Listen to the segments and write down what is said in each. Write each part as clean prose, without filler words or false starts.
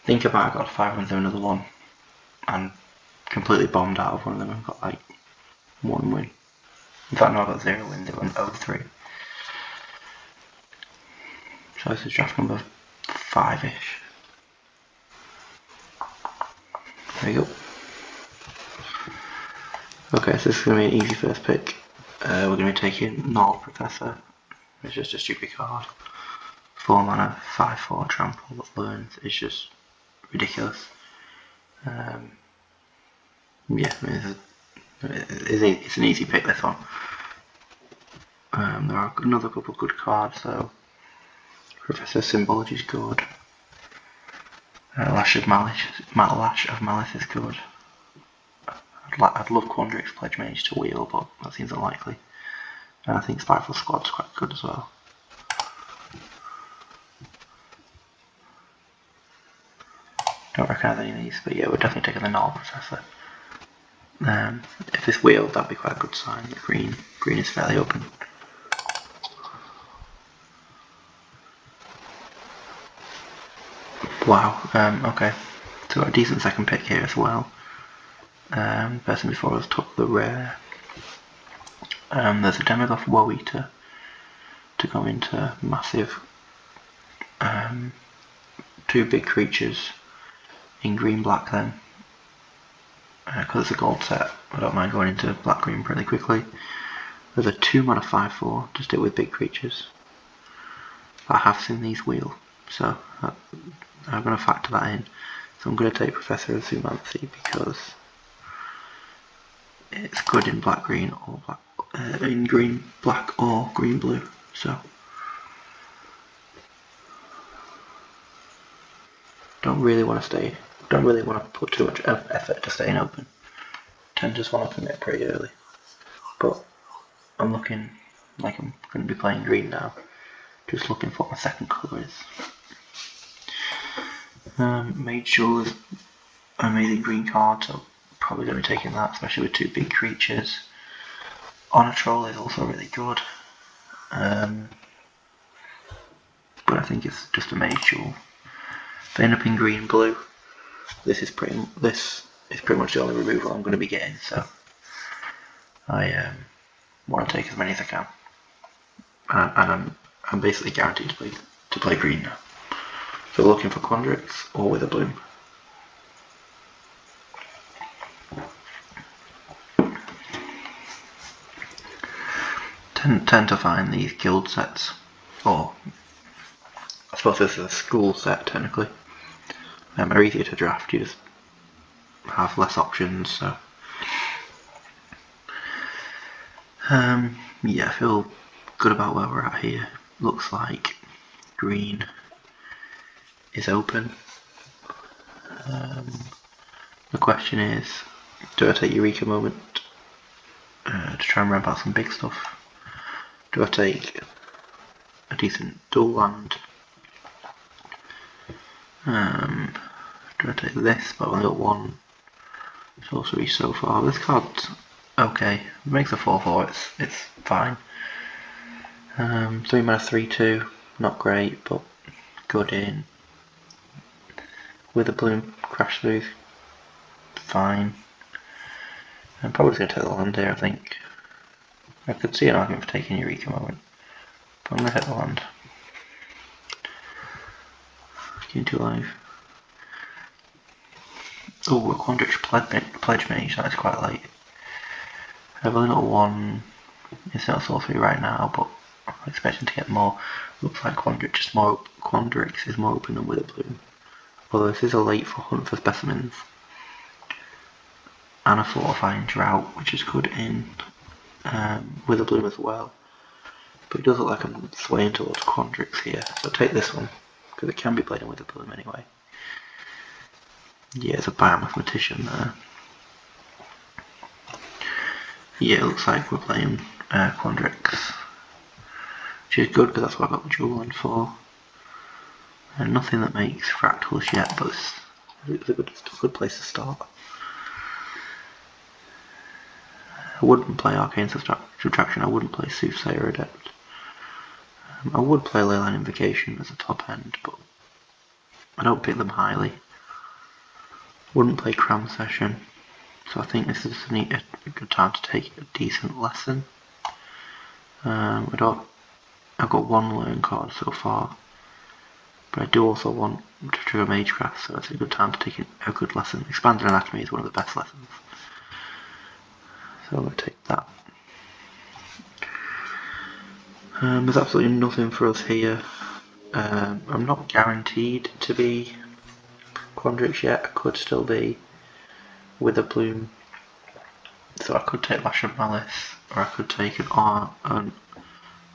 think about I got 5 wins in another one and completely bombed out of one of them and got like 1 win. In fact, no, I got 0 wins, it went 0-3. So this is draft number 5-ish. There you go. Okay, so this is going to be an easy first pick. We're going to be taking Null Professor. It's just a stupid card. 4 mana, 5/4 trample that learns. It's just ridiculous. Yeah, I mean, it's an easy pick, this one. There are another couple of good cards though. Professor Symbology is good. Lash of Malice is good. I'd love Quandrix Pledge Mage to wheel, but that seems unlikely. And I think Spiteful Squad's quite good as well. Don't recognise any of these, but yeah, we're definitely taking the Null Professor. If this wheeled, that'd be quite a good sign. Green is fairly open. Wow, okay. So a decent second pick here as well. Person before us took the rare. There's a Demigoth Woe Eater to go into massive 2 big creatures in green-black then. Because it's a gold set, I don't mind going into black-green pretty quickly. There's a 2 mana 5/4 to stick with big creatures. I have seen these wheel, so I'm going to factor that in. So I'm going to take Professor of Zoomancy because it's good in black-green or in green-black or green-blue. So don't really want to put too much effort to staying open. Tend to just want to commit pretty early. But I'm looking like I'm going to be playing green now. Just looking for what my second colour is. Mage Duel is an amazing green card, so probably going to be taking that, especially with 2 big creatures. Honor Troll is also really good, but I think it's just a Mage Duel. If I end up in green blue, this is pretty much the only removal I'm going to be getting, so I want to take as many as I can, and I'm basically guaranteed to play green now. So we're looking for Quandrix or with a bloom. Tend to find these guild sets, or I suppose this is a school set technically, are easier to draft. You just have less options, so yeah, I feel good about where we're at here. Looks like green is open. The question is, do I take Eureka Moment to try and ramp out some big stuff? Do I take a decent dual land? Do I take this? But I've only got 1 sorcery so far. This card's okay. It makes a 4/4. It's fine. 3 mana 3/2. Not great, but good in. With a bloom, Crash Smooth. Fine. I'm probably going to take the land here, I think. I could see an argument for taking Eureka Moment, but I'm going to hit the land. Into life. Oh, a Quandrix Pledge Mage, that is quite late. I've only got 1 instant sorcery right now, but I'm expecting to get more. Looks like Quandrix is more open than with a bloom. Although this is a late for Hunt for Specimens. And a Fortifying Drought, which is good in with a bloom as well. But it does look like I'm swaying towards Quandrix here, so I'll take this one, because it can be played in with a bloom anyway. Yeah, it's a Biomathematician there. Yeah, it looks like we're playing Quandrix, which is good because that's what I got the dual land for. And nothing that makes fractals yet, but it's a good place to start. I wouldn't play Arcane Subtraction, I wouldn't play Soothsayer Adept. I would play Leyline Invocation as a top end, but I don't pick them highly. Wouldn't play cram session, so I think this is a good time to take a decent lesson. I've got one learn card so far, but I do also want to trigger Magecraft, so it's a good time to take a good lesson. Expanded Anatomy is one of the best lessons, so I'm going to take that. There's absolutely nothing for us here. I'm not guaranteed to be Quandrix yet. I could still be Witherbloom, so I could take Lash of Malice, or I could take a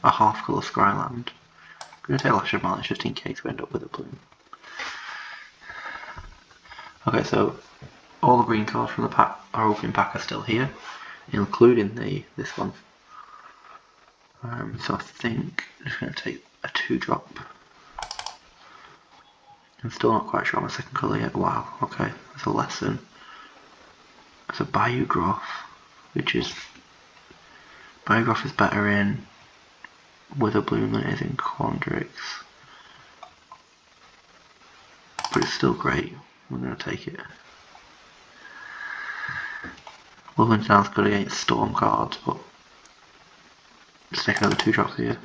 half colour Scryland. I'm going to take Lash of Malice just in case we end up with a Bloom. Okay, so all the green cards from the pack, our opening pack, are still here, including this one. So I think I'm just going to take a 2-drop. I'm still not quite sure on my second colour yet. Wow, okay, there's a lesson. There's a Biomathematicians, which is... Biomathematicians is better in Witherbloom than it is in Quandrix. But it's still great. I'm going to take it. Wilmington's good against Storm cards, but let's take another 2 drops here.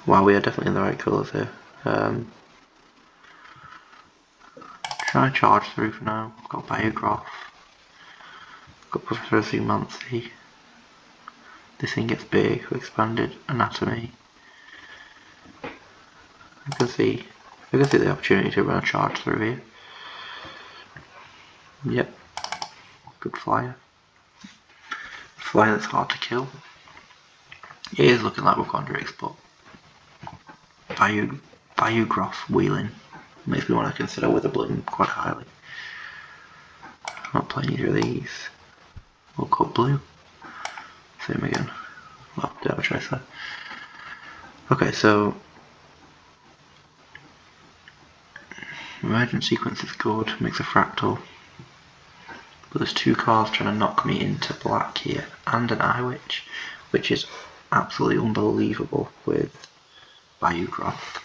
Wow, we are definitely in the right colours here. Try and charge through for now. I've got Biograph. I've got Professor Zumancy. This thing gets big. Expanded Anatomy. I can see the opportunity to run a charge through here. Yep. Good flyer. Flyer that's hard to kill. It is looking like we're Quandrix, but Biograph wheeling makes me want to consider Witherbloom quite highly. I'm not playing either of these. We'll cut blue. Same again. Well, don't have a choice there. Okay, so Emergent Sequence is good, makes a fractal. But there's 2 cards trying to knock me into black here, and an Eye Witch, which is absolutely unbelievable with Biograph.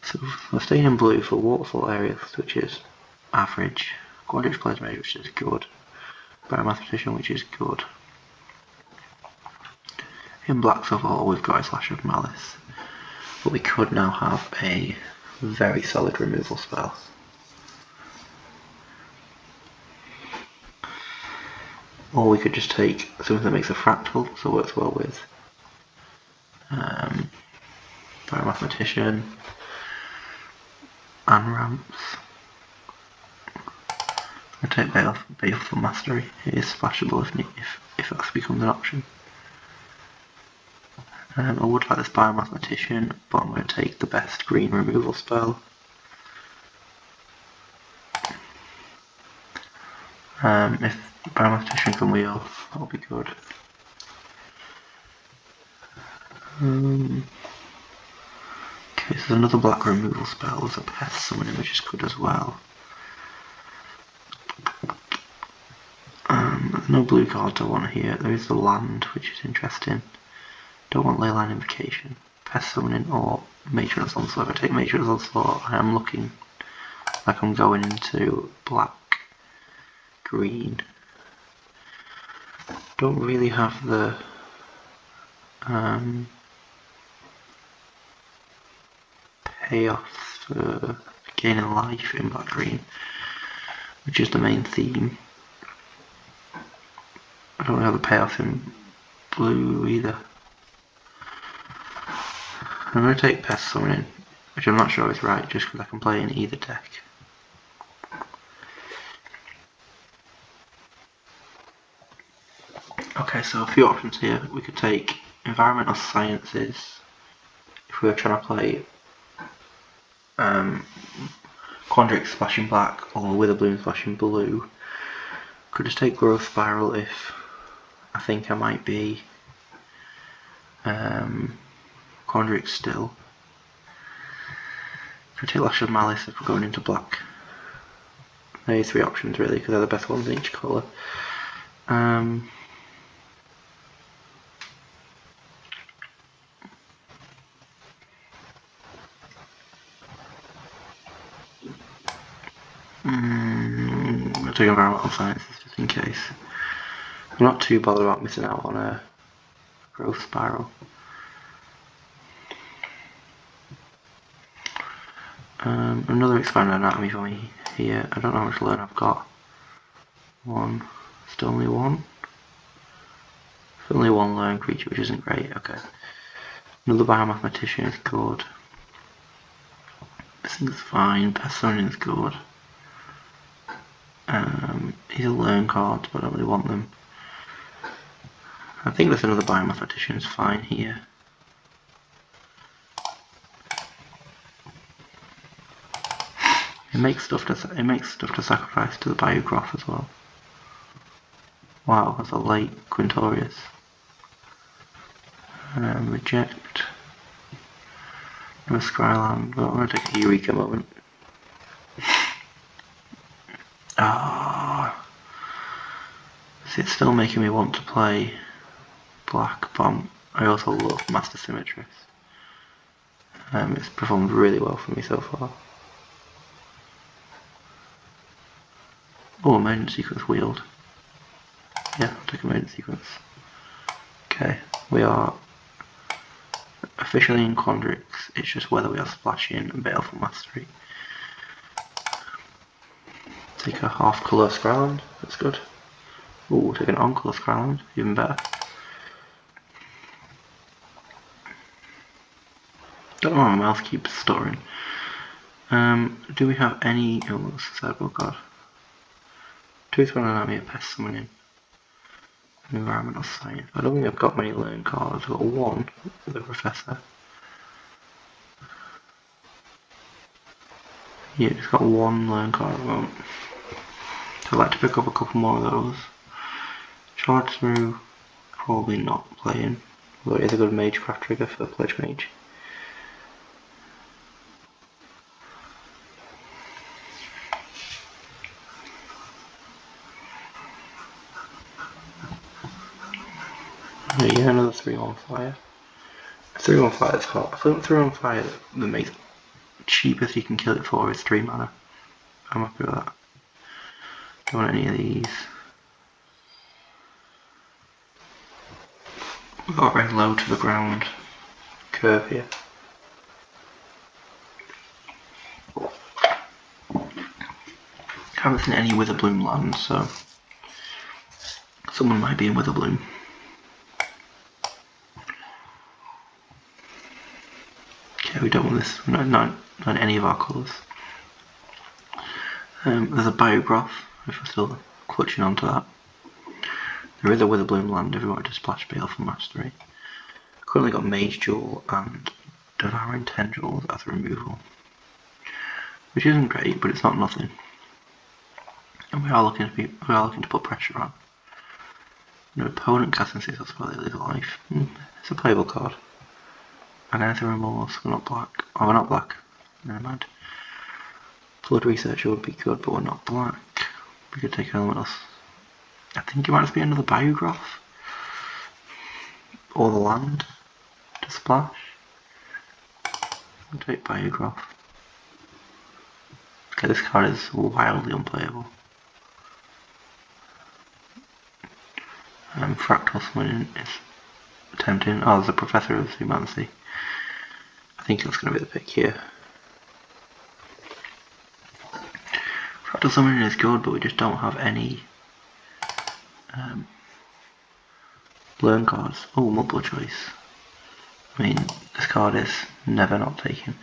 So we're staying in blue for Waterfall Areas, which is average. Quandrix Plays Mage, which is good. Biomathematician, which is good. In black so far, all we've got is Lash of Malice. But we could now have a very solid removal spell. Or we could just take something that makes a fractal, so it works well with Biomathematician and ramps. I take Baleful Mastery. It is splashable if that becomes an option. I would like this Biomathematician, but I'm going to take the best green removal spell. If Biomathematician can wheel, that'll be good. Okay, so there's another black removal spell. There's a Pest Summoning, which is good as well. There's no blue cards I want here. There is the land, which is interesting. Don't want Leyline Invocation, Pest Summoning, or Matron's Onslaught. If I take Matron's Onslaught, I am looking like I'm going into black, green. Don't really have the payoff for gaining life in black green, which is the main theme. I don't have a payoff in blue either. I'm going to take Pest Summoning, which I'm not sure is right, just because I can play in either deck. Okay, so a few options here. We could take Environmental Sciences if we were trying to play Quandrix splashing black or Witherbloom splashing blue. Could just take Growth Spiral if I think I might be Quandrix still. Could take Lash of Malice if we're going into black. There are 3 options really, because they're the best ones in each colour. I'll take environmental sciences just in case. I'm not too bothered about missing out on a growth spiral. Another expanded anatomy for me here. I don't know how much learn I've got. One. Still only one? Still only one learn creature, which isn't great. Okay. Another Biomathematician is good. This thing's fine. Personian is good. These are learn cards, but I don't really want them. I think there's another Biomathematician is fine here. It makes stuff to sacrifice to the Biograph as well. Wow, that's a late Quintorius. Reject. No Scryland, but I'm going to take a Eureka moment. See, it's still making me want to play Black Bomb. I also love Master Symmetrist. It's performed really well for me so far. Oh, emergency sequence wheeled. Yeah, I'll take emergency sequence. Okay, we are officially in Quandrix. It's just whether we are splashing and Baleful Mastery. Take a half colour Scryland, that's good. Ooh, take an on colour Scryland, even better. Don't know why my mouse keeps stuttering. Do we have any... oh, what's the sideboard card? 2/3 anatomy, a pest summoning. Environmental science. I don't think I've got many learn cards. I've got one, the Professor. Yeah, just got one learn card at the moment. So I'd like to pick up a couple more of those. Charge through, probably not playing. Although it is a good Magecraft trigger for Pledge Mage. Yeah, another 3/1 fire. 3/1 fire is hot. I think 3/1 fire that makes it cheapest you can kill it for is 3 mana. I'm happy with that. Don't want any of these. We've got a very low to the ground curve here. Haven't seen any Witherbloom lands, so someone might be in Witherbloom. Okay, we don't want this, not any of our colours. There's a Biograph, if we're still clutching onto that. There is a Witherbloom land if we want to splash Baleful Mastery. Currently got Mage Jewel and Devouring Tendrils as a removal, which isn't great, but it's not nothing. And we are looking to put pressure on. Your opponent casting 6 or spell, they lose a life. It's a playable card. Identity Remorse, we're not black. Oh, we're not black. Never mind. Blood Researcher would be good, but we're not black. We could take Elemental. I think it might just be another Biograph. Or the land to splash. We'll take Biograph. Okay, this card is wildly unplayable. Fractal Summoning is tempting. Oh, there's a Professor of Humanity. I think that's going to be the pick here. Fractal Summoning is good, but we just don't have any learn cards. Oh, multiple choice. I mean, this card is never not taken.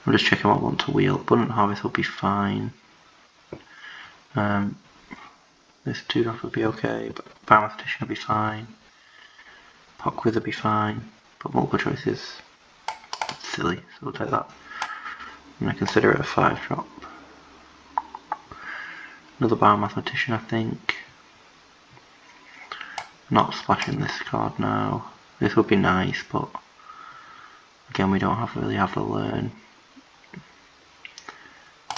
I'm just checking what I want to wheel. Abundant Harvest will be fine. This 2-drop would be okay, but Biomathematician will be fine. Pock Wither will be fine, but multiple choice is silly, so we'll take that. I'm going to consider it a 5-drop. Another Biomathematician, I think. Not splashing this card now. This would be nice, but again, we don't really have the learn.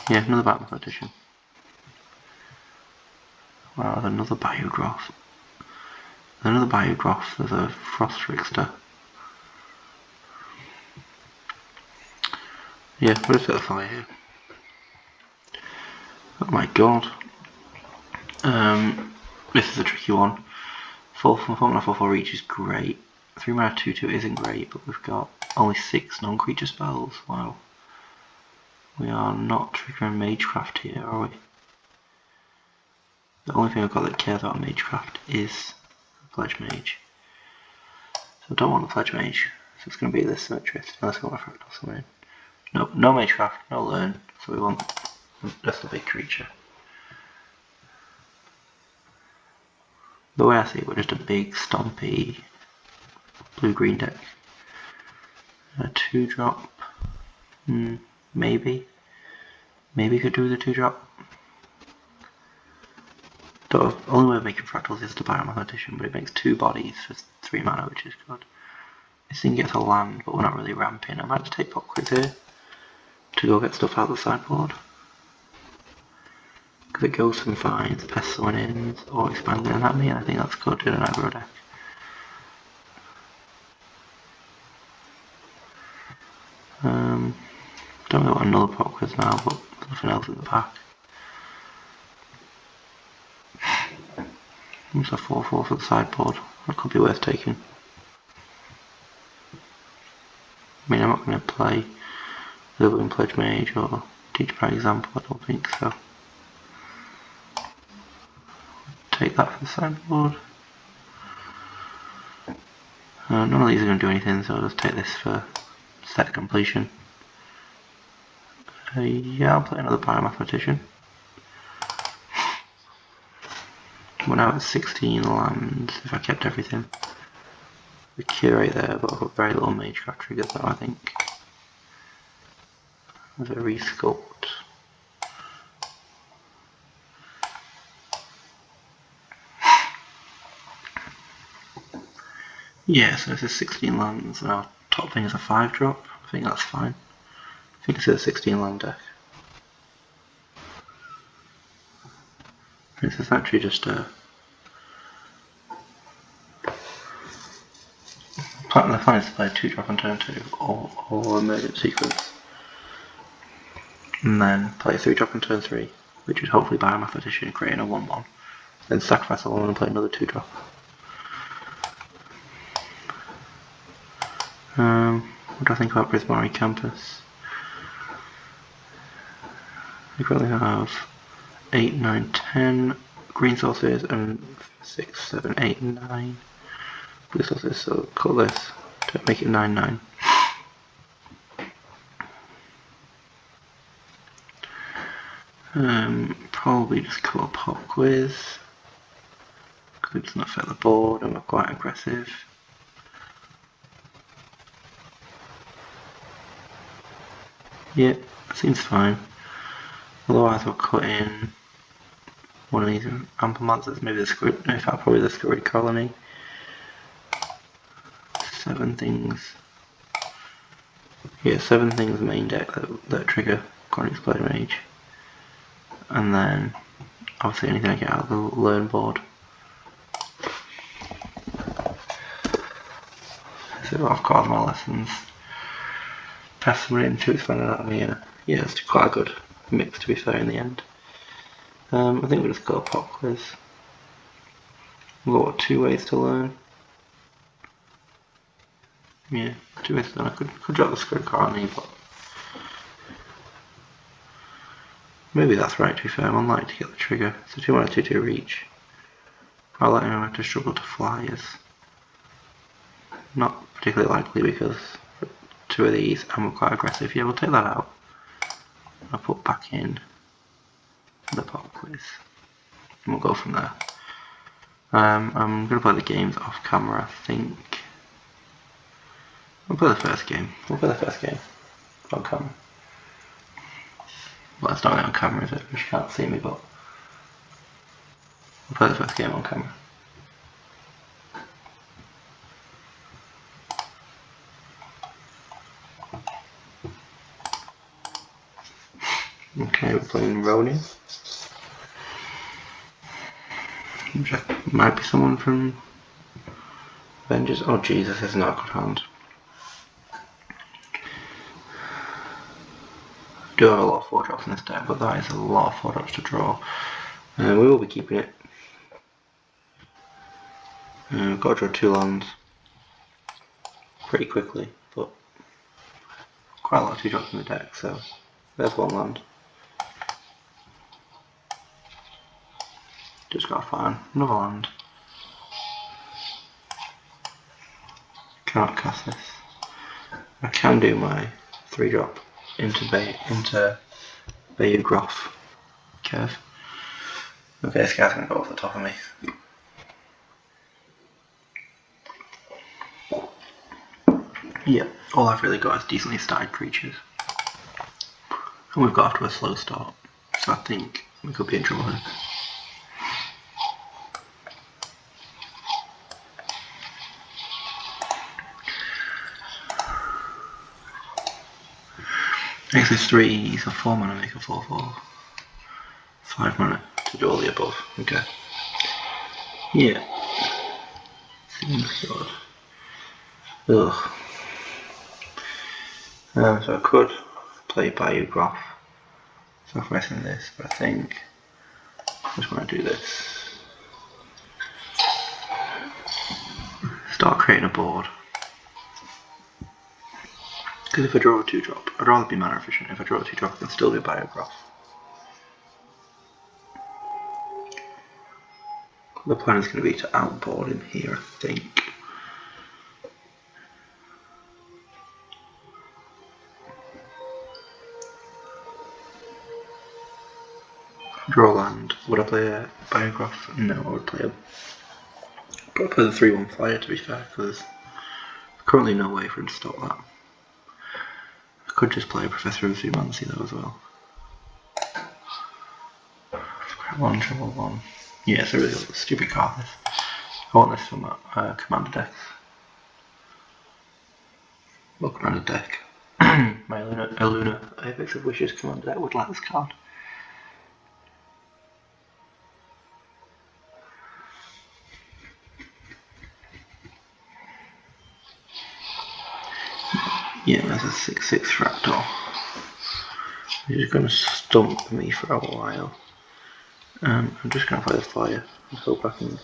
Yeah, another Biomathematician. Wow, there's another Biograph. There's another Biograph, there's a Frost Trickster. Yeah, we'll just set the fire here. Oh my god. This is a tricky one. 4 mana 4/4 reach is great. 3 mana 2/2 isn't great, but we've got only 6 non-creature spells. Wow. We are not triggering Magecraft here, are we? The only thing I've got that cares about Magecraft is Pledge Mage. So I don't want the Pledge Mage, so it's going to be this Symmetrist, unless I want a Fractal Summon. Nope, no Magecraft, no Learn, so we want just a big creature. The way I see it, we're just a big, stompy, blue-green deck. A 2-drop, maybe could do the 2-drop. The only way of making fractals is the Biomathematician, but it makes 2 bodies for 3 mana, which is good. This thing gets a land, but we're not really ramping. I might just take Pop Quiz here to go get stuff out of the sideboard. Because it goes and finds Pest Summon-ins or Expanding Anatomy, and I think that's good in an aggro deck. Don't really want another Pop Quiz now, but there's nothing else in the pack. It's a 4/4 for the sideboard. That could be worth taking. I mean, I'm not going to play Living Pledge Mage or Teach by Example, I don't think so. Take that for the sideboard. None of these are going to do anything, so I'll just take this for set completion. Yeah, I'll play another Biomathematician. We're now at 16 lands if I kept everything. The curate there, but I've got very little Magecraft triggers though, I think. There's a resculpt. Yeah, so this is 16 lands, and our top thing is a 5-drop. I think that's fine. I think this is a 16 land deck. This is actually just a... The plan is to play a 2-drop on turn 2, or Emergent Sequence. And then play a 3-drop on turn 3, which is hopefully Biomathematician, creating a 1/1. Then sacrifice a 1 and play another 2-drop. What do I think about Prismari Campus? We currently have 8, 9, 10 green sources and 6, 7, 8, 9 blue sources, so call this to make it 9, 9. Probably just call Pop Quiz because it doesn't affect the board and we're quite aggressive. Yeah, seems fine. Otherwise we'll cut in one of these ample monsters, maybe the Squid, in fact probably the Squid Colony. 7 things. Yeah, 7 things main deck that trigger Chronic Pledge Mage. And then obviously anything I get out of the learn board. So I've got my lessons. Pass them in to expand anatomy. Yeah, it's quite a good mix to be fair in the end. I think we'll just go Pop Quiz. We've got 2 ways to learn. Yeah, 2 ways to learn. I could drop the Squid Colony, but maybe that's right to be fair. I'm unlikely to get the trigger. So 2 mana 2/2 reach. I'll let him have to struggle to fly is not particularly likely because 2 of these and we're quite aggressive. Yeah, we'll take that out. I'll put back in the Pop Quiz. And we'll go from there. I'm going to play the games off camera, I think. We'll play the first game. We'll play the first game on camera. Well, it's not really on camera, is it? You can't see me, but we'll play the first game on camera. Okay, we're playing Ronin. Might be someone from Avengers. Oh Jesus, this is not a good hand. I do have a lot of 4-drops in this deck, but that is a lot of 4-drops to draw. We will be keeping it. We've got to draw 2 lands pretty quickly, but quite a lot of 2-drops in the deck, so there's 1 land. Just gotta find another land. Cannot cast this. I can do my 3-drop into Biomathematicians curve. Okay, this guy's gonna go off the top of me. Yeah, all I've really got is decently started creatures. And we've got off to a slow start, so I think we could be in trouble here. Makes this 3, so 4 mana, make a 4/4. 5 mana to do all the above. Okay. Yeah. Seems good. Ugh. So I could play Biomathematicians, sacrificing this, but I think I just want to do this. Start creating a board. Because if I draw a 2-drop, I'd rather be mana efficient. If I draw a 2-drop, I can still do Biomathematicians. The plan is going to be to outboard him here, I think. Draw land. Would I play a Biomathematicians? No, I would play probably play the 3/1 flyer, to be fair, because there's currently no way for him to stop that. I could just play a Professor of Zoomancy though as well. One, trouble one. Yeah, it's a really stupid card this. I want this from Commander decks. Well, Commander deck. My Eluna Apex of Wishes Commander deck would like this card. Yeah, there's a 6/6 Fractal. He's going to stump me for a while. I'm just going to play the flyer and hope it doesn't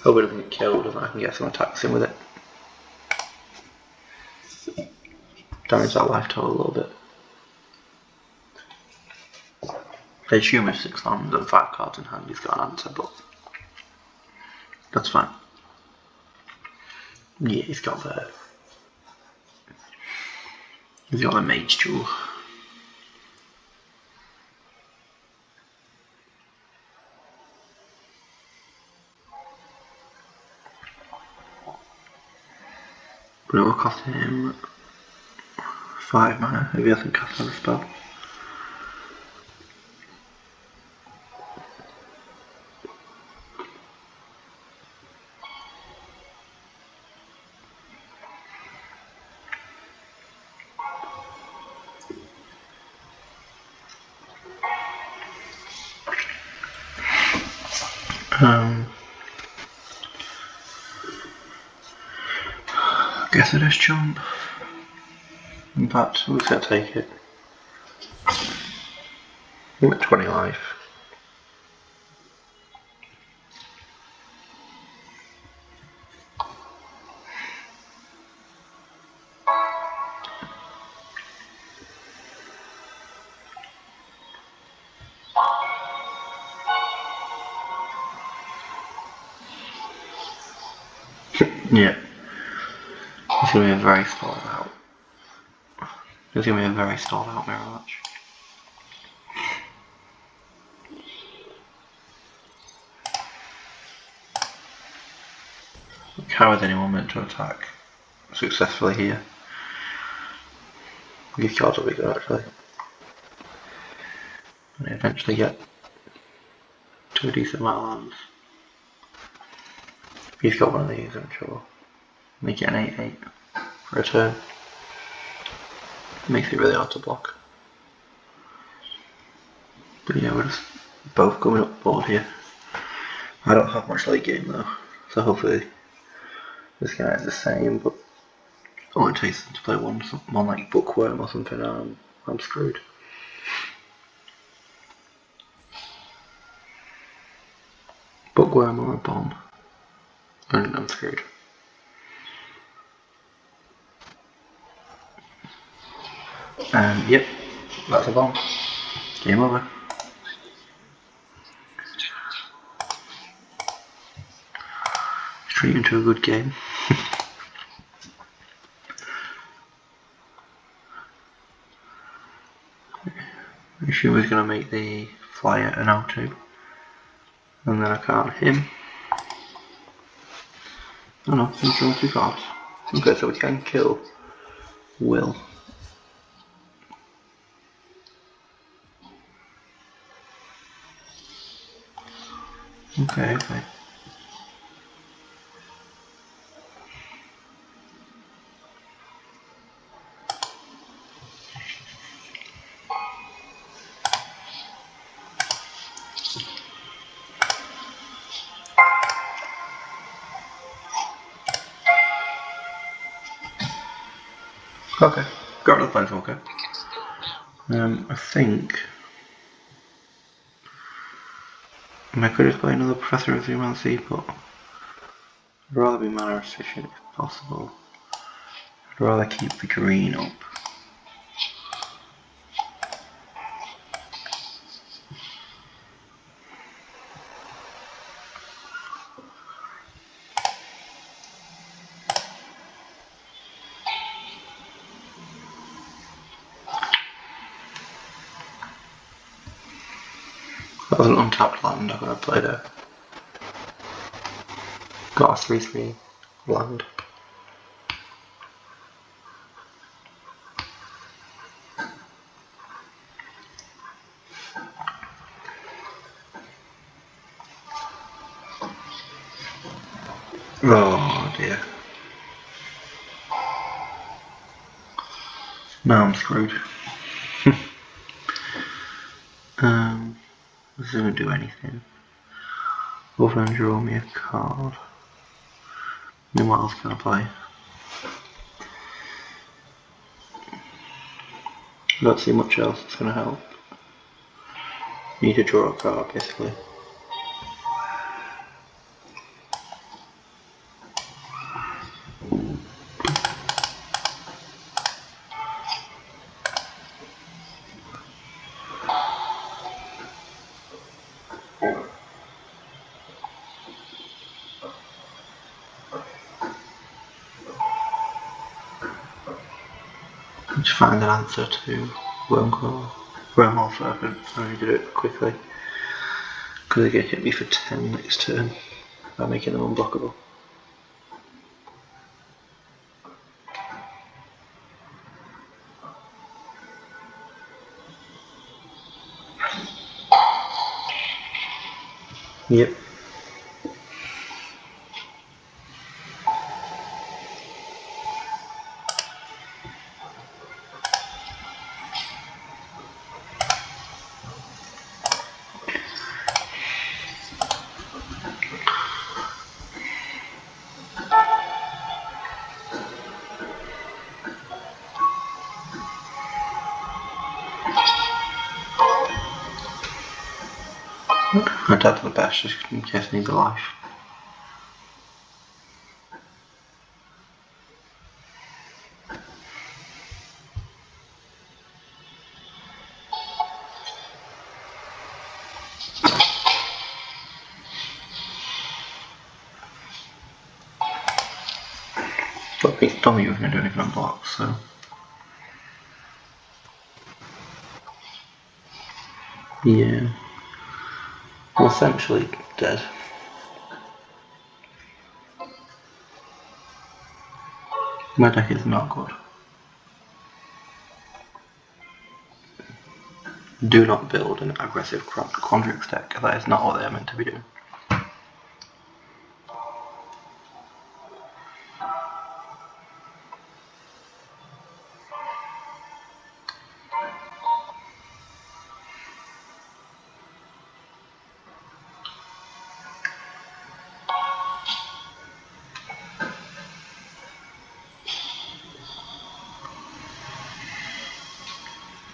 get killed and I can get some attacks in with it. Damage that life total a little bit. I assume with 6 lands and 5 cards in hand he's got an answer, but that's fine. Yeah, he's got the Mage Jewel. But it will cost him 5 mana if he hasn't cast another spell. Guess I just jump. In fact, I'm just going to take it. I'm at 20 life. Yeah. It's going to be a very stalled out. It's going to be a very stalled out mirror match. How is anyone meant to attack successfully here? These cards will be good actually. And eventually get to a decent amount of lands. If he's got one of these, I'm sure. Make it an 8/8 for a turn. Makes it really hard to block. But yeah, we're just both coming up board here. I don't have much late game though, so hopefully this guy is the same, but all it takes is to play one like Bookworm or something and I'm screwed. Bookworm or a bomb? And I'm screwed. Yep, that's a bomb. Game over. Straight into a good game. I assume he's going to make the flyer an auto. And then I can't him. Oh no, he's drawing 2 cards. Okay, so we can kill Will. Okay. Okay, got rid of the Planeswalker. I think I could just play another Professor of Geomancy, but I'd rather be mana efficient if possible. I'd rather keep the green up. That was an untapped land I could have played a. Got a 3/3 land. Oh dear. Now I'm screwed. This doesn't do anything. Other than draw me a card. Then what else can I play? I don't see much else that's going to help. Need to draw a card basically. Let's find an answer to Wormhole Serpent. So I need to do it quickly. Because they're going to hit me for 10 next turn by making them unblockable. Yep. I died to the best just in case I need the life. But it's dummy you were going to do anything on blocks, so. Yeah. I'm essentially dead. My deck is not good. Do not build an aggressive Quandrix deck, that is not what they're meant to be doing.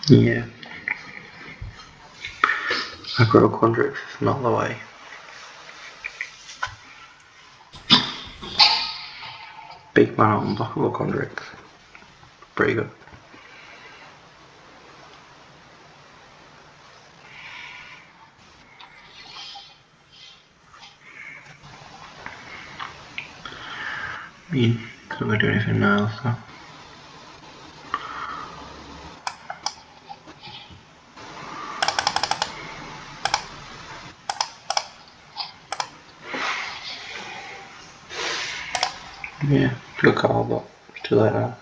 Yeah. Aggro Quandrix is not the way. Big mana unblockable Condrix. Pretty good. I mean, it's not going to do anything now, so. Yeah, good call, but it's too late now.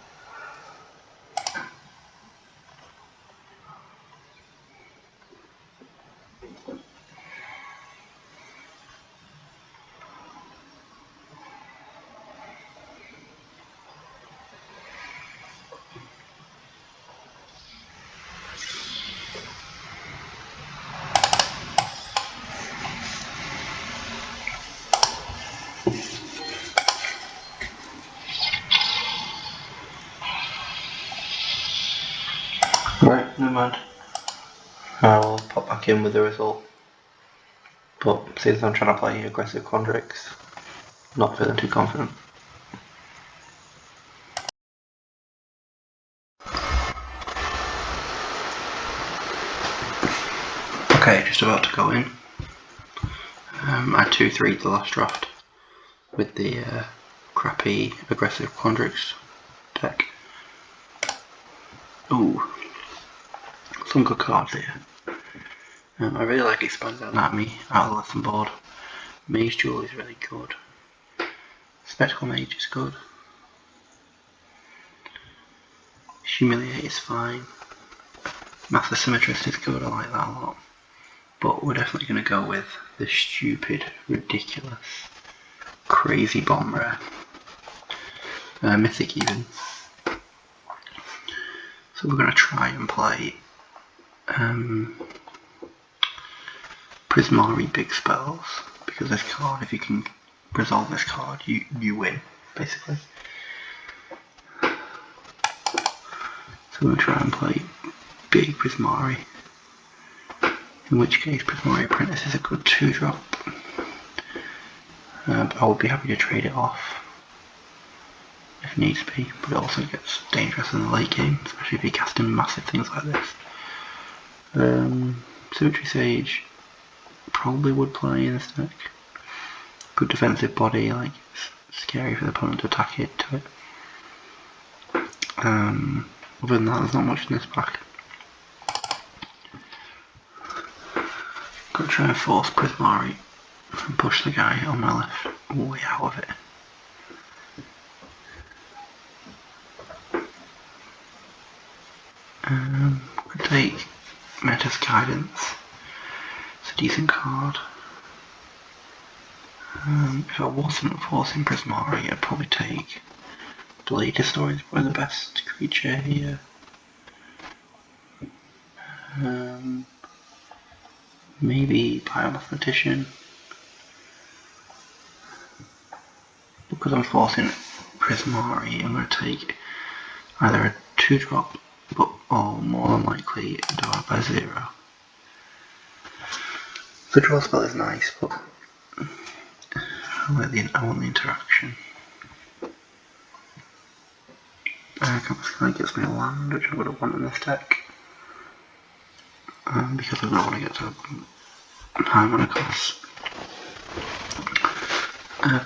Right, never mind. I'll pop back in with the result. But since I'm trying to play aggressive Condrix, not feeling too confident. Okay, just about to go in. I 2-3'd the last draft with the crappy aggressive Condrix deck. Ooh, some good cards here. I really like Expanded Anatomy out of the lesson board. Mage Duel is really good. Spectacle Mage is good. Humiliate is fine. Master Symmetrist is good, I like that a lot. But we're definitely going to go with the stupid, ridiculous, crazy bomb rare. Mythic even. So we're going to try and play Prismari big spells, because this card, if you can resolve this card, you win, basically. So we're going to try and play big Prismari, in which case Prismari Apprentice is a good 2-drop. But I would be happy to trade it off if needs be, but it also gets dangerous in the late game, especially if you're casting massive things like this. Symmetry Sage probably would play in this deck. Good defensive body, like it's scary for the opponent to attack it to it. Other than that, there's not much in this pack. Gotta try and force Prismari and push the guy on my left way out of it. Could take Meta's Guidance. It's a decent card. If I wasn't forcing Prismari, I'd probably take Blade Historian, is probably the best creature here. Maybe Biomathematician. Because I'm forcing Prismari, I'm going to take either a 2-drop, or more than likely divide by 0. The draw spell is nice, but I want the interaction. Kind of gets me a land, which I would have wanted in this deck. Because I don't want to get to high mana cost.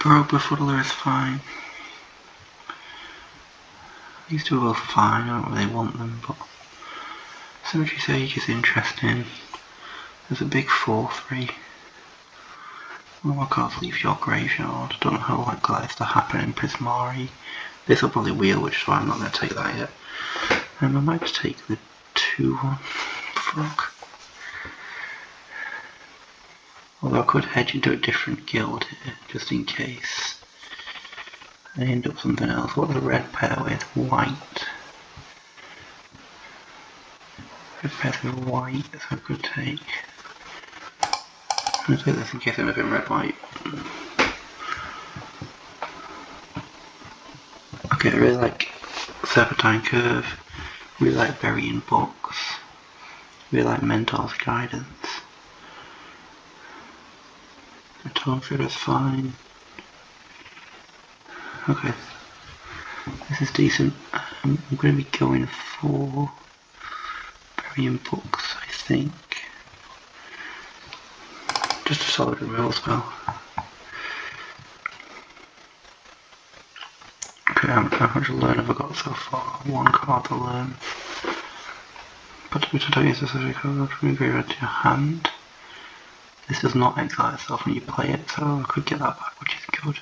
Baroque Befuddler is fine. These two are both fine, I don't really want them, but Symmetry Sage is interesting. There's a big 4-3. One more cards leave your graveyard. Don't know how likely that is to happen in Prismari. This will probably wheel, which is why I'm not going to take that yet. I might just take the 2-1 Frog. Although I could hedge into a different guild here, just in case I end up something else. What does a red pair with? White. Red pairs with white, so I could take. I'm going to take this in case I'm in red-white. Okay, I really like Serpentine Curve, really like Burying Books, really like Mentor's Guidance. The Tome Shredder's fine. Okay, This is decent. I'm going to be going for Burying Books, I think. Just a solid removal spell. Okay, how much learn have I got so far? One card to learn. But to don't use a specific card from your graveyard to your hand. This does not exile itself when you play it, so I could get that back, which is good.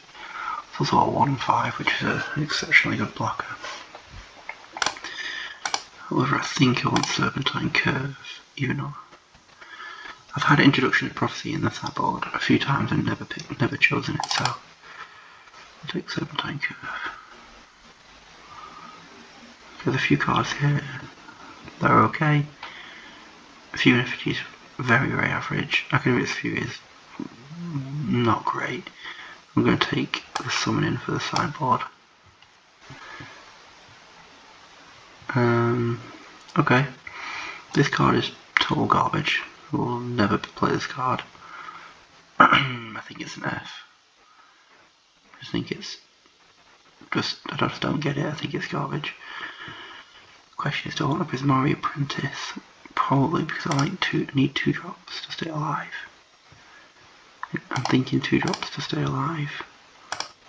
It's also a 1/5, which is an exceptionally good blocker. However, I think I want Serpentine Curve, even though I've had Introduction to Prophecy in the sideboard a few times and never chosen it, so I'll take Serpentine Curve. There's a few cards here that are okay. A few effigies, very average. Academic Sphere is not great. I'm going to take the Summon in for the sideboard. Okay. This card is total garbage. We'll never play this card. I think it's an F. I think it's I just don't get it. I think it's garbage. The question is, do I want a Prismari Apprentice? Probably, because I need 2 drops to stay alive. I'm thinking 2 drops to stay alive.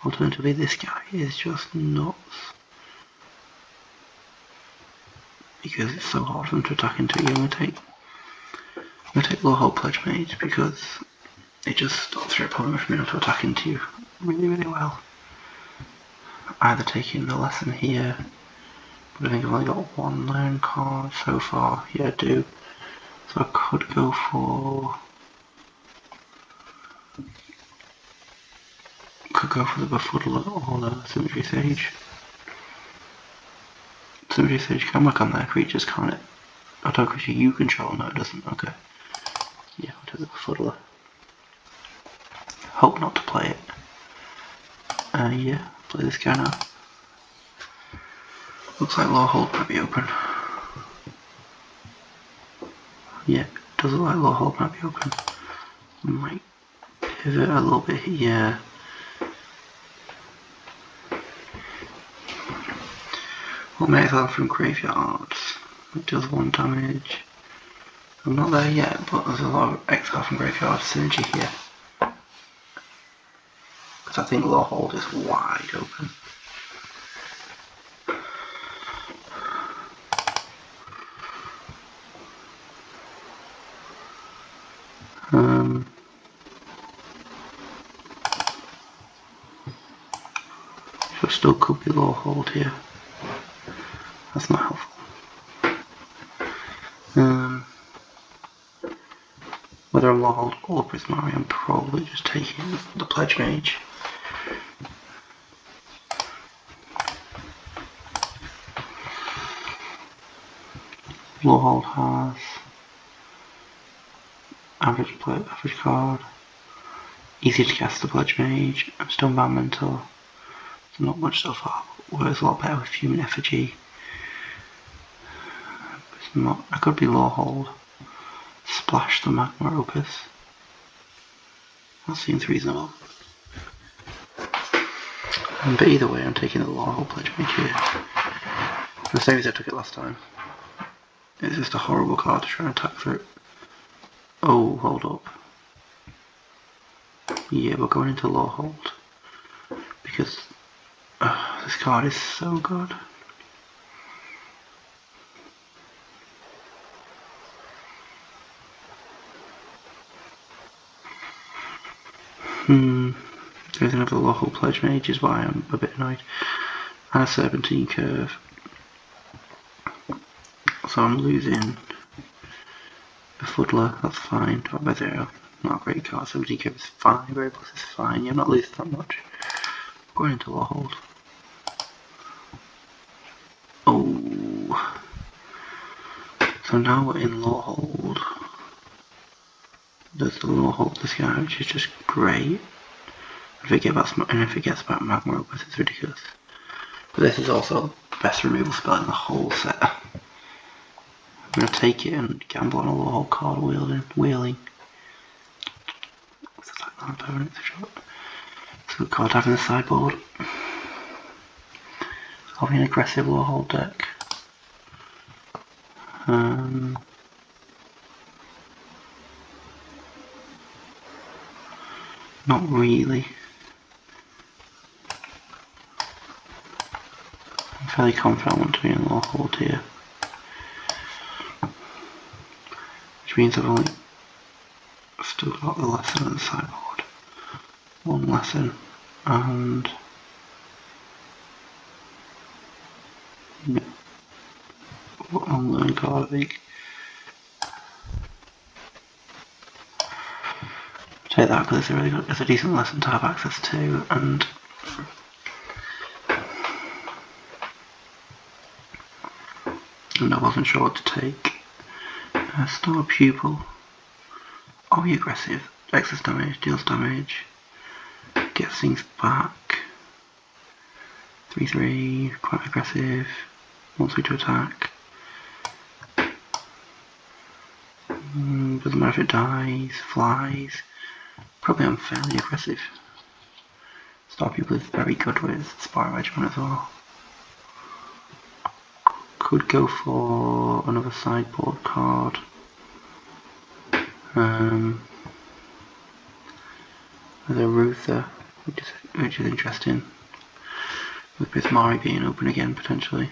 Alternatively, this guy is just nuts. Because it's so hard for them to attack into you. I'm going to take Lawhold Pledge Mage because it just stops your opponent from being able to attack into you really well. Either taking the lesson here, but I think I've only got 1 learn card so far. Yeah, I do. So I could go for the Befuddler or the Symmetry Sage. Symmetry Sage can work on their creatures, can't it? I don't creature you control, no it doesn't, okay. Yeah, I'll do the Befuddler. Hope not to play it. Yeah, play this guy now. Looks like Lawhold might be open. Yeah, does look like Lawhold might be open. Might pivot a little bit here. We'll make that from graveyards. It does 1 damage. I'm not there yet, but there's a lot of exile from graveyard synergy here. Because I think Lawhold is wide open. So still could be Lawhold here. That's not helpful. Whether I'm Lawhold or Prismari, I'm probably just taking the Pledge Mage. Lawhold has average card, easy to cast the Pledge Mage, I'm Stonebound Mentor, so not much so far, but works a lot better with Human Effigy. I could be Lawhold, splash the Magma Opus. That seems reasonable. But either way, I'm taking the Lawhold Pledge Mage here. The same as I took it last time. It's just a horrible card to try and attack through. Oh, hold up. Yeah, we're going into Lawhold. Because this card is so good. There's another Lawhold Pledge Mage is why I'm a bit annoyed. And a Serpentine Curve. So I'm losing Befuddler, that's fine. 12/0. Not a great card. Serpentine Curve is fine. Very Plus is fine. You're not losing that much. Going into Lawhold. Oh. So now we're in Lawhold. There's the Lawhold this guy, which is just great. If it gets about Magma Opus, it's ridiculous. But this is also the best removal spell in the whole set. I'm going to take it and gamble on a Lawhold card wheeling. What's the attack permanent shot? It's a good card to have in the sideboard. Probably an aggressive low hold deck. Not really. I'm fairly confident I want to be in low hold here. Which means I've only still got the lesson on the sideboard. One lesson and one learning card I think. Take that because it's a decent lesson to have access to, and I wasn't sure what to take. Star Pupil. Are we aggressive? Excess damage, deals damage, gets things back. 3/3, quite aggressive. Wants me to attack. Doesn't matter if it dies, flies. Probably I'm fairly aggressive. Star Pupil is very good with Spire Regiment as well. Could go for another sideboard card. There's a Ruther, which is interesting. With Bismari being open again potentially.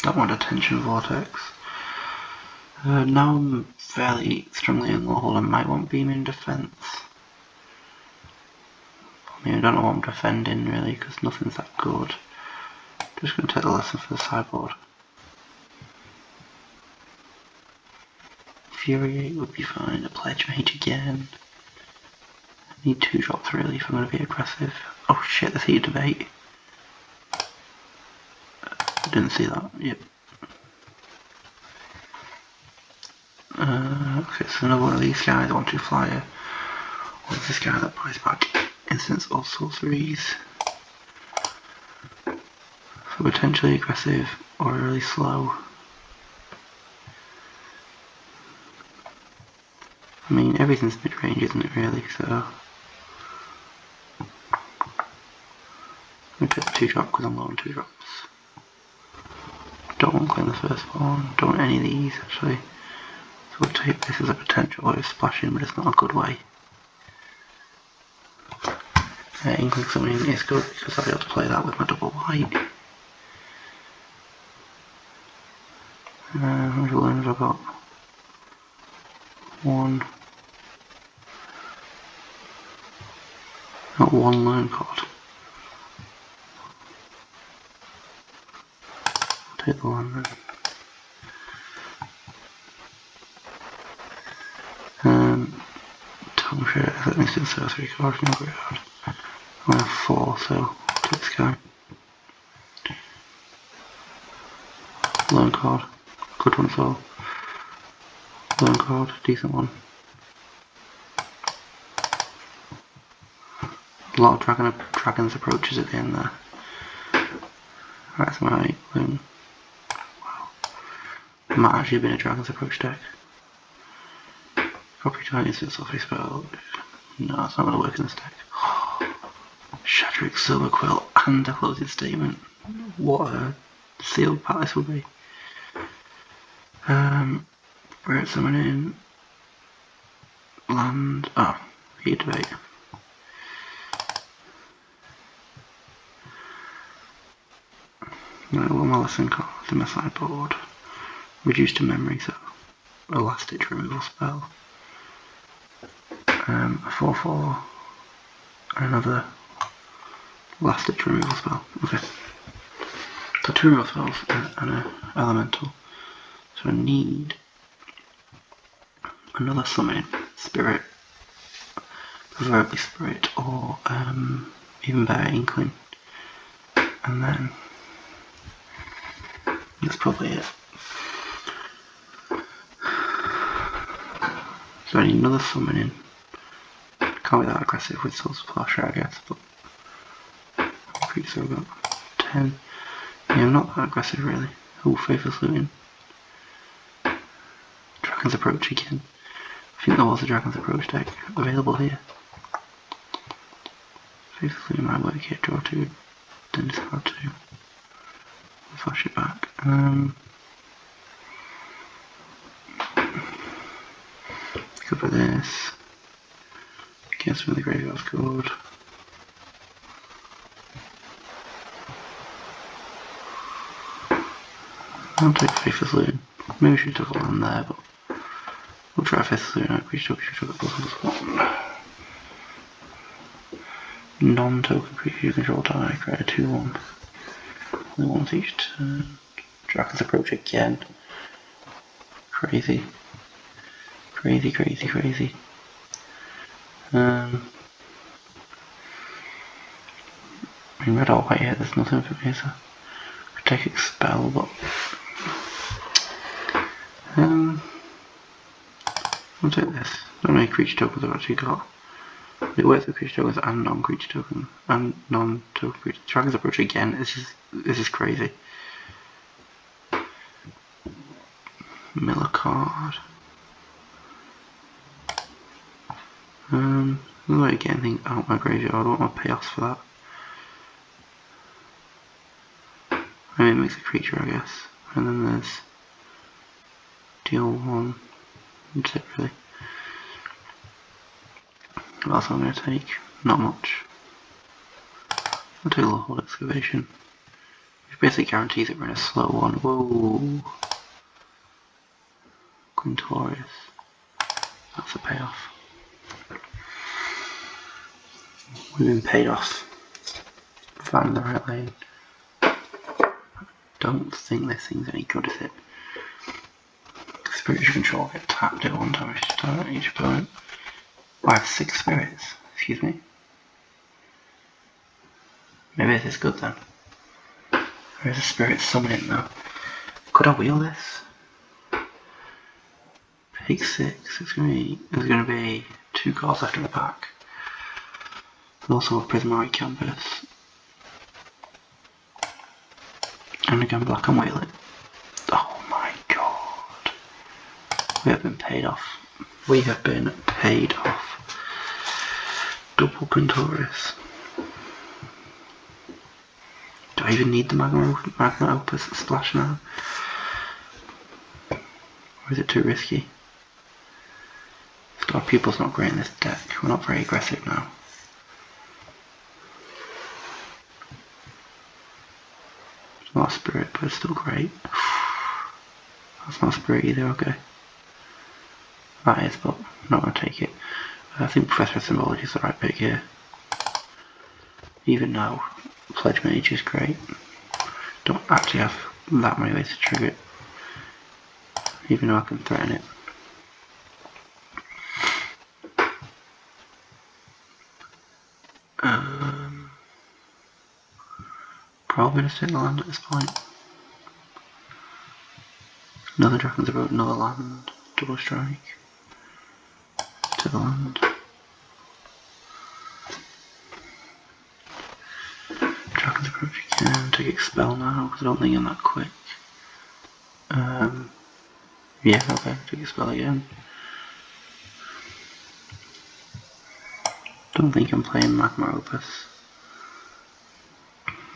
Don't want a Tension Vortex. Now I'm fairly strongly in low hold, I might want Beam in defense. I mean, I don't know what I'm defending really, because nothing's that good. Just going to take the lesson for the sideboard. Infuriate would be fine. A Pledge Mage again. I need 2 drops really if I'm going to be aggressive. Oh shit, there's Heated Debate. I didn't see that. Yep. Okay, so another one of these guys, 1/2 flyer. What's this guy that buys back instants or sorceries? So potentially aggressive or really slow. I mean, everything's mid-range, isn't it really, so I'm going to take the 2 drop because I'm low on 2 drops. Don't want to claim the first one, don't want any of these actually. So we'll take this as a potential way of splashing, but it's not a good way. Inkling Summoning is good because I'll be able to play that with my double white. How many learners have I got? 1. Not 1 learn card. I'll take the one then. Tongue Shirt, that means it's a 3 card from your graveyard. I have 4, so I'll take this guy. Learn card, good one as well. Learn card, decent one. A lot of dragons approaches at the end there. That's my Loon. Wow. It might actually have been a Dragon's Approach deck. Copy Titans and Sophie Spell. No, it's not going to work in this deck. Shattering Silver Quill and a Closing Statement. What a sealed pack this would be. Spirit Summoning. Land. Oh, Heated Debate. Right, one more lesson cards in my sideboard. Reduced to memory, so a last ditch removal spell. A 4/4 and another last ditch removal spell. Okay. So 2 removal spells and an elemental. So I need another summoning. Spirit. Preferably Spirit or even better Inkling. And then that's probably it. So I need another summoning. Can't be that aggressive with Soul Splasher, I guess, but I'm pretty sure I've got 10. Yeah, I'm not that aggressive really. Oh, Faithless Looting. Dragon's Approach again. I think there was a Dragon's Approach deck available here. Faithless Looting might work here, draw 2 then it's hard to flash it back. Cover this. Guess where the graveyard's called. I'll take Faithless Loon. Maybe we should have took one there, but we'll try Faithless Loon out. We should took a +1/+1. Non-token creature you control die, create a 2/1. Only once each turn. Dragon's Approach again. Crazy. Crazy, crazy, crazy. In red or white here, there's nothing for me, so I could take Expel, but I'll take this. Don't know how many creature tokens I've actually got. It works with creature tokens and non-creature tokens and non-token creature. Dragon's Approach again. This is crazy. Miller card. I'm not getting anything out my graveyard. I don't want my payoffs for that. I mean, it makes a creature, I guess. And then there's deal 1. That's it, really. What else am I going to take? Not much. I'll take a Hold Excavation, which basically guarantees that we're in a slow one. Whoa! Quintorius. That's a payoff. We've been paid off. Found the right lane. Don't think this thing's any good, is it? Spiritual Control get tapped at 1 damage to target each opponent. I have 6 spirits, excuse me. Maybe this is good then. There is a spirit summoning though. Could I wheel this? Pick 6, there's going to be 2 cards left in the pack. There's also a Prismari Canvas. And again, black and wheel it. Oh my god. We have been paid off. We have been paid off. Double Quintorius. Do I even need the Magma Opus splash now? Or is it too risky? Our pupil's not great in this deck. We're not very aggressive now. It's not a spirit, but it's still great. That's not a spirit either, okay. That is, but I'm not going to take it. I think Professor of Symbology is the right pick here. Even though Pledge Mage is great. Don't actually have that many ways to trigger it. Even though I can threaten it. Probably going to take the land at this point. Another Dragon's Approach, another land. Double strike. To the land. Dragon's Approach again. Take Expel now because I don't think I'm that quick. Yeah, okay, take Expel again. Don't think I'm playing Magma Opus.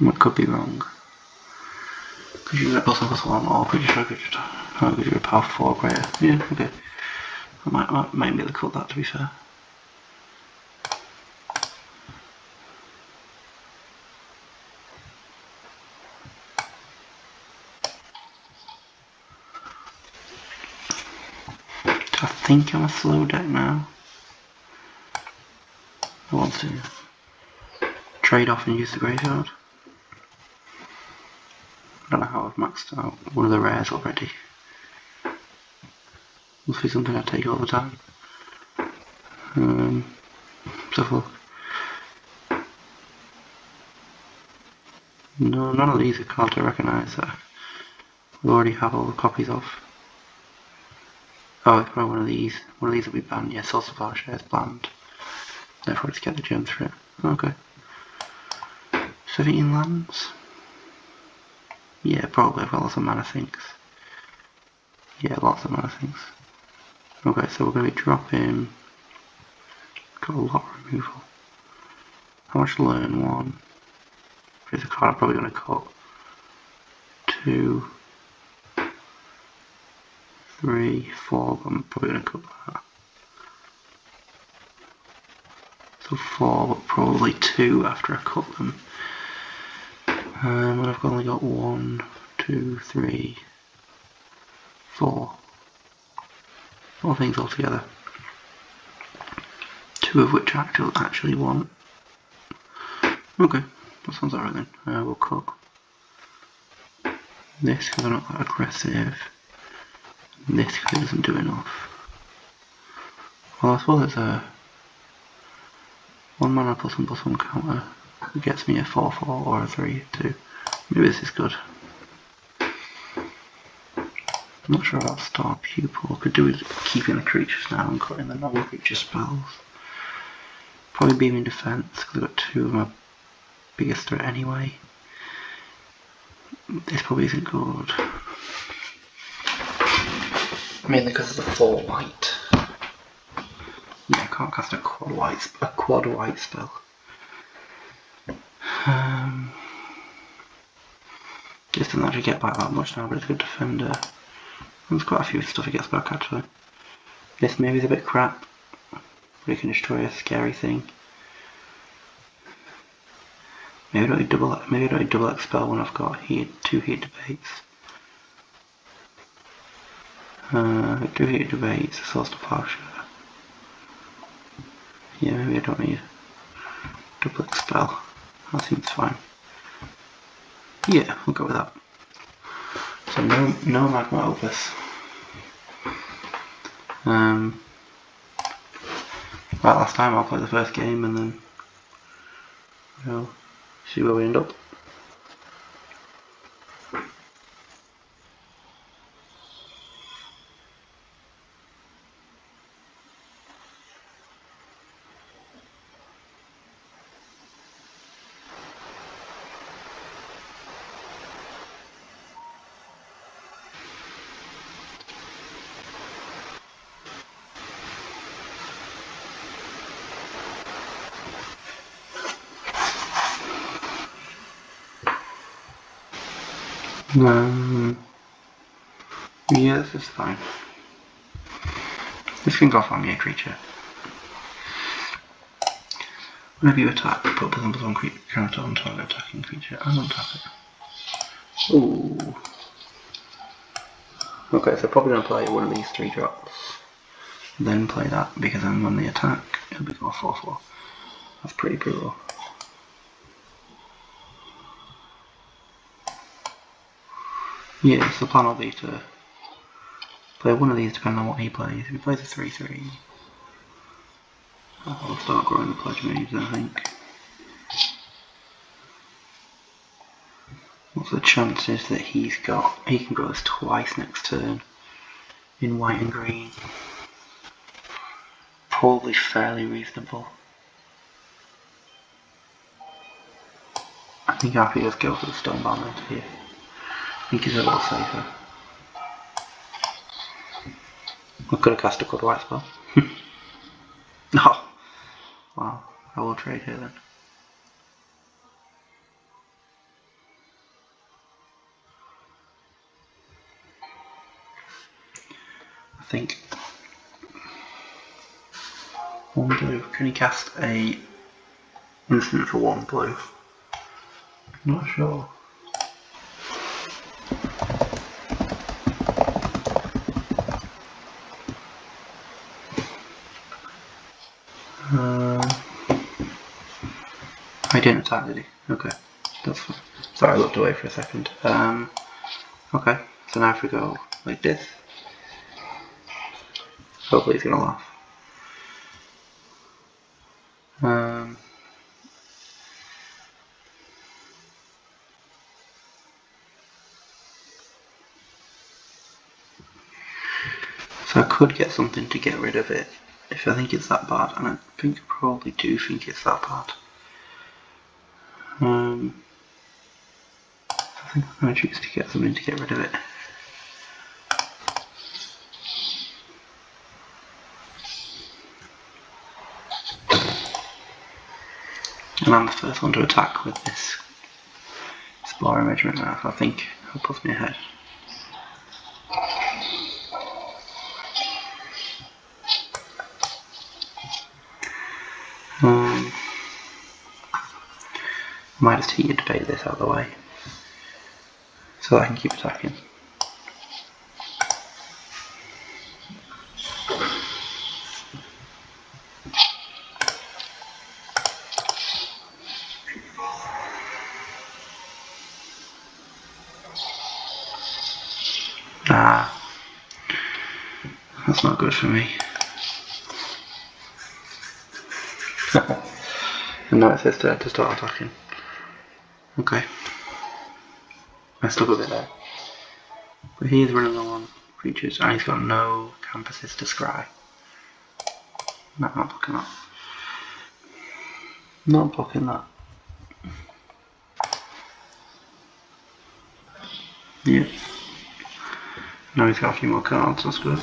I could be wrong. Could you get +1/+1 or could you try could you power 4 greater? Yeah, okay. I might be able to cut that, to be fair. I think I'm a slow deck now. I want to trade off and use the graveyard. I don't know how I've maxed out one of the rares already. Must be something I take all the time. So look. No, none of these are cards I recognise that we already have all the copies of. Oh, probably one of these. One of these will be banned. Yeah, Source of Power Share is banned. Therefore, let's get the gems for it. Okay. 17 lands. Yeah, probably. I've got lots of mana sinks. Yeah, lots of mana sinks. Okay, so we're going to be dropping. Got a lot of removal. How much learn? 1, If it's a card, I'm probably going to cut 2, 3, 4, but I'm probably going to cut that. So 4, but probably 2 after I cut them. And I've only got 1, 2, 3, 4. 4 things altogether. 2 of which I actually want. Okay, that sounds alright then. We'll cut this because I'm not that aggressive. And this because it doesn't do enough. Well, I suppose it's a 1 mana +1/+1 counter. It gets me a 4/4 or a 3/2. Maybe this is good. I'm not sure about Star Pupil. Could do with keeping the creatures now and cutting the non-creature spells. Probably Beaming Defense because I've got 2 of my biggest threat anyway. This probably isn't good. Mainly because of the 4 white. Yeah, I can't cast a quad white spell. This doesn't actually get back that much now, but it's a good defender. There's quite a few stuff it gets back actually. This maybe is a bit crap, but it can destroy a scary thing. Maybe I don't double expel when I've got 2 heat debates. 2 heat debates, a source departure. Yeah, maybe I don't need double expel. That seems fine. Yeah, we'll go with that. So no Magma Opus. Right, last time I'll play the first game and then we'll see where we end up. Yeah, this is fine. This can go for me a creature. Whenever you attack, put +1/+1 creature counter on target attacking creature and untap it. Ooh. Okay, so probably gonna play one of these 3 drops. Then play that because then when they attack, it'll be 4/4. That's pretty brutal. Yeah, so the plan will be to play one of these depending on what he plays. If he plays a 3/3, I'll start growing the Pledge Maves, I think. What's the chances that he can grow this twice next turn in white and green? Probably fairly reasonable. I think happy just go for the Stonebound here. I think he's a little safer. I could have cast a good white spell. Oh, wow, I will trade here then. I think 1 blue. Can he cast a instant for 1 blue? Not sure. I didn't attack, did he? Okay, that's fine. Sorry, I looked away for a second. Okay, so now if we go like this, hopefully he's gonna laugh. So I could get something to get rid of it if I think it's that bad, and I think I probably do think it's that bad. I think I'm going to choose to get something to get rid of it. And I'm the first one to attack with this Explorer measurement math, I think above my head. I might just heat your debate this out of the way so that I can keep attacking. That's not good for me. And now it says to start attacking. Okay. Messed up a bit there. But he's running low on creatures and he's got no campuses to scry. No, I'm not blocking that. Not blocking that. Yeah. Now he's got a few more cards, that's good.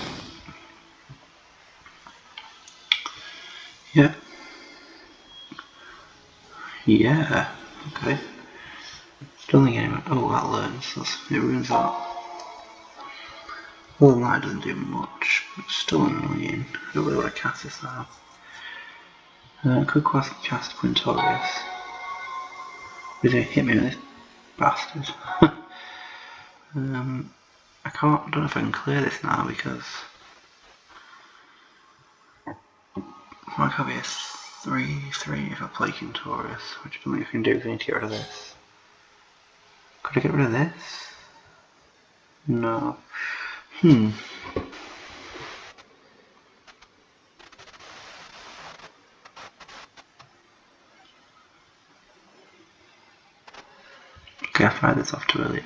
Yeah. Yeah. Okay. Don't think anyone. Oh, that learns. It ruins that. Other than that, it doesn't do much. It's still annoying. I don't really want to cast this now. Could cast Quintorius. He's going to hit me with this bastard. I don't know if I can clear this now because I can't be a 3/3 if I play Quintorius, which I don't think I can do because I need to get rid of this. Could I get rid of this? No. Okay, I fired this off too early.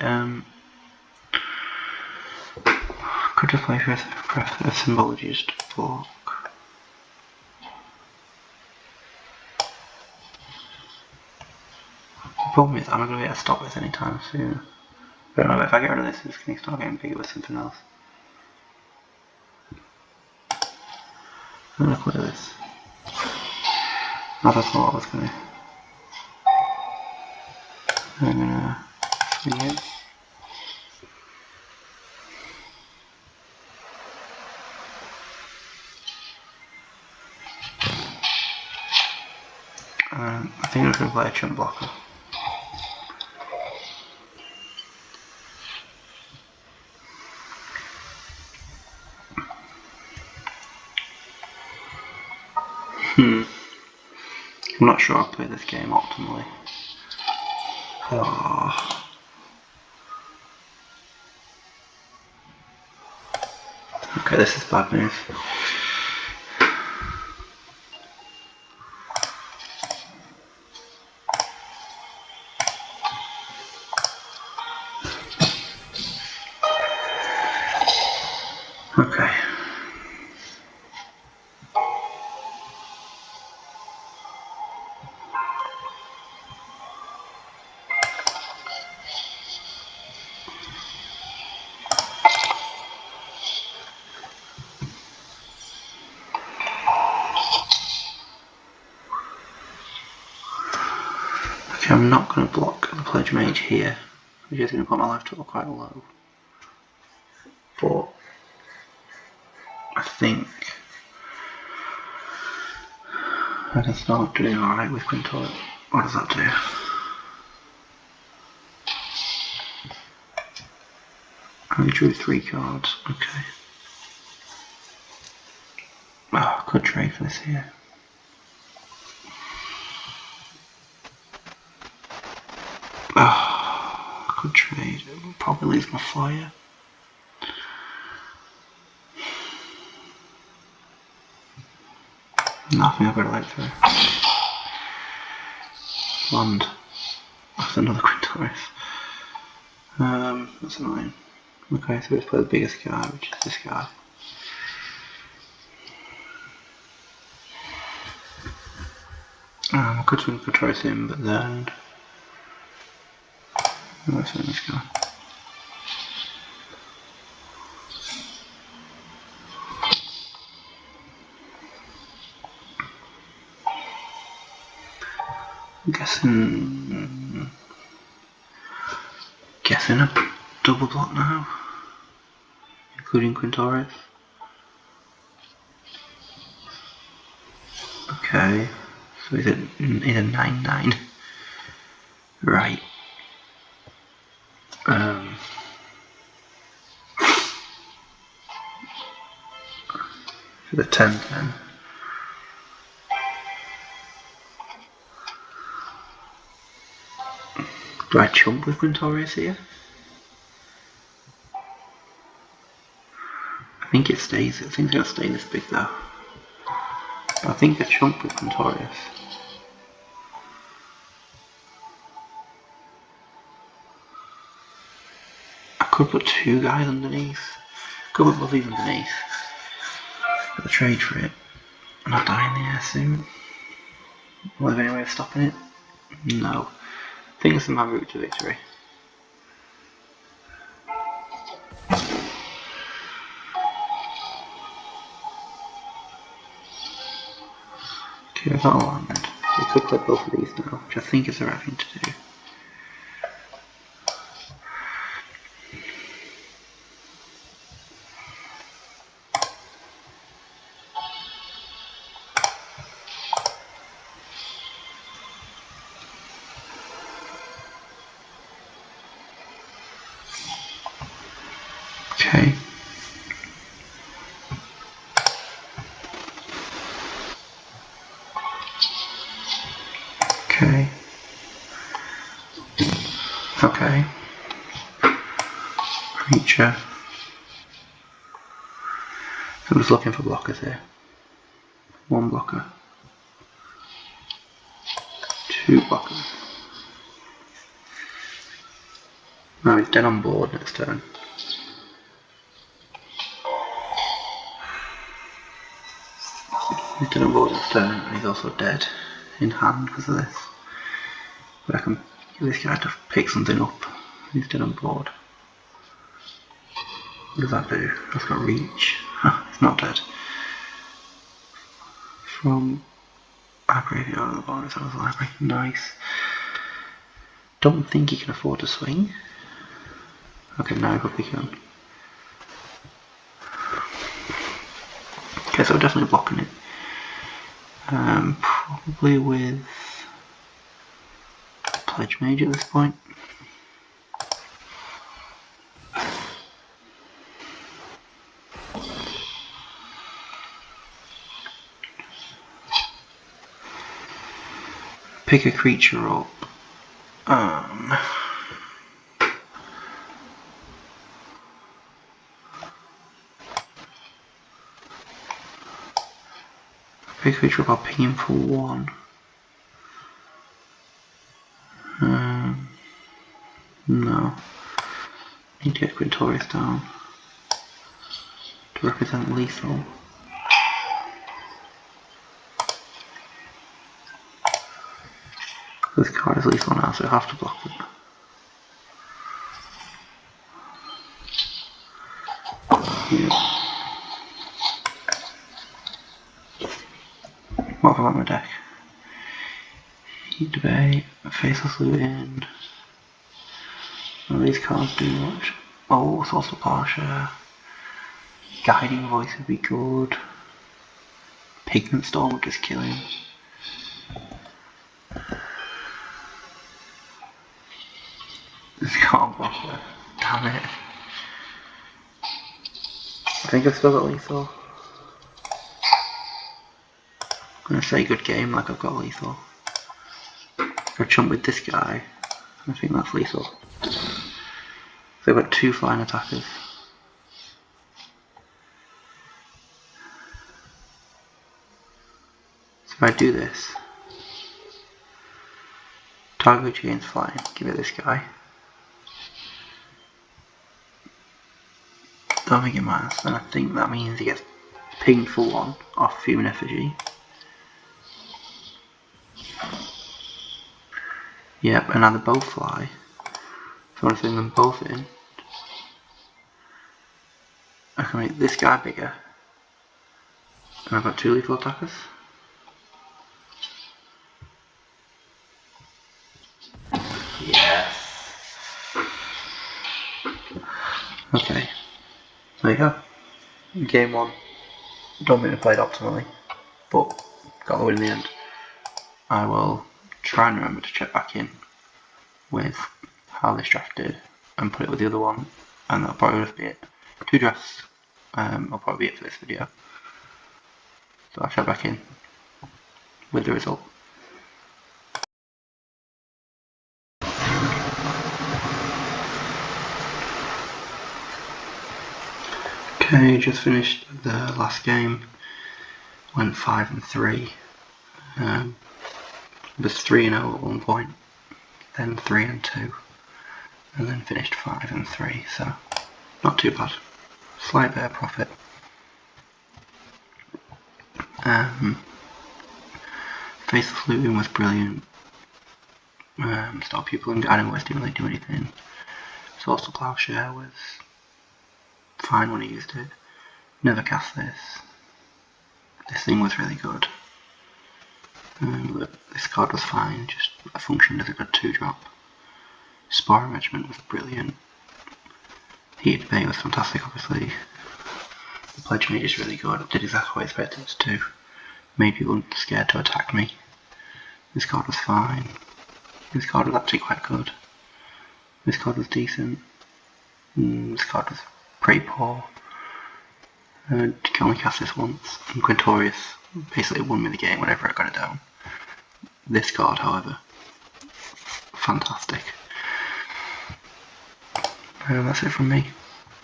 Could I play for a symbology just to block? The problem is, I'm not going to be able to stop this anytime soon. I don't know, if I get rid of this, it's going to start getting bigger with something else. I'm going to clear this. Now that's not what I was going to. I'm going to swing it. I think I'm going to play a chump blocker. I'm not sure I'll play this game optimally. Oh. Okay, this is bad news. Okay. Okay, I'm not going to block the Pledge Mage here, which is going to put my life total quite low. But I think I can start doing alright with Quintorius. What does that do? I only drew 3 cards, okay. Oh, I could trade for this here. Oh, I could trade. It will probably lose my flyer. Nothing I've got to wait through. Land. That's another Quintorius. That's annoying. Okay, so let's play the biggest guy, which is this guy. I could swing Quintorius in, but then let's swing this guy. I'm guessing guessing a double block now, including Quintorius. Okay, so he's a 9/9. Right. For the 10/10. Do I chump with Quintorius here? I think it stays. I think it's going to stay this big though. I think I chump with Quintorius. I could put two guys underneath. Could put both these underneath. Got the trade for it. And I'll die in the air soon. Will I have any way of stopping it? No. I think this is my route to victory. Okay, I've got a land. We could play both of these now, which I think is the right thing to do. Okay. Okay. Okay. Creature. So I'm just looking for blockers here. One blocker. Two blockers. No, he's dead on board next turn. He's dead on board next turn, and he's also dead in hand because of this. But I can get this guy to pick something up. He's dead on board. What does that do? That's got reach. It's not dead. From our graveyard to the bottom of the library. Nice. Don't think he can afford to swing. Okay, now I probably can. Okay, so we're definitely blocking it. Probably with Pledge Mage at this point. Pick a creature up. Pick a creature up, I'll ping him for one. No. Need to get Quintorius down to represent lethal. This card is lethal now, so I have to block it. Yeah. What have I got in my deck? Heat Debate, Faceless Looting. None of these cards do much. Oh, Source of Plowshare. Guiding Voice would be good. Pigment Storm would just kill him. This can't block her. Damn it. I think I've still got lethal. I'm gonna say good game like I've got lethal. If I jump with this guy, I think that's lethal. So I've got two flying attackers. So if I do this, target which gains flying, give it this guy. Don't think it matters, then I think that means he gets pinged for one off Human Effigy. Yep, and now they both fly. So I want to send them both in. I can make this guy bigger. And I've got two lethal attackers. Yes. Okay, so there you go. Game 1. Don't think we played optimally, but got the win in the end. I will try and remember to check back in with how this draft did and put it with the other one, and that'll probably just be it. 2 drafts will probably be it for this video. So I'll check back in with the result. Okay, just finished the last game. Went 5-3. Was 3-0 at one point, then 3-2, and then finished 5-3. So not too bad. Slight bit of profit. Faceless looting was brilliant. Stop people and animals didn't really do anything. Source of Plowshare was fine when I used it. Never cast this. This thing was really good. This card was fine, just functioned as a good 2-drop. Spore Regiment was brilliant. Heated Debate was fantastic, obviously. The Pledge Mage is really good, did exactly what I expected it to do. Made people scared to attack me. This card was fine. This card was actually quite good. This card was decent. This card was pretty poor. You can only cast this once. And Quintorius basically won me the game whenever I got it down. This card, however, fantastic. And that's it from me.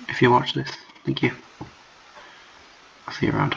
If you watch this, thank you. I'll see you around.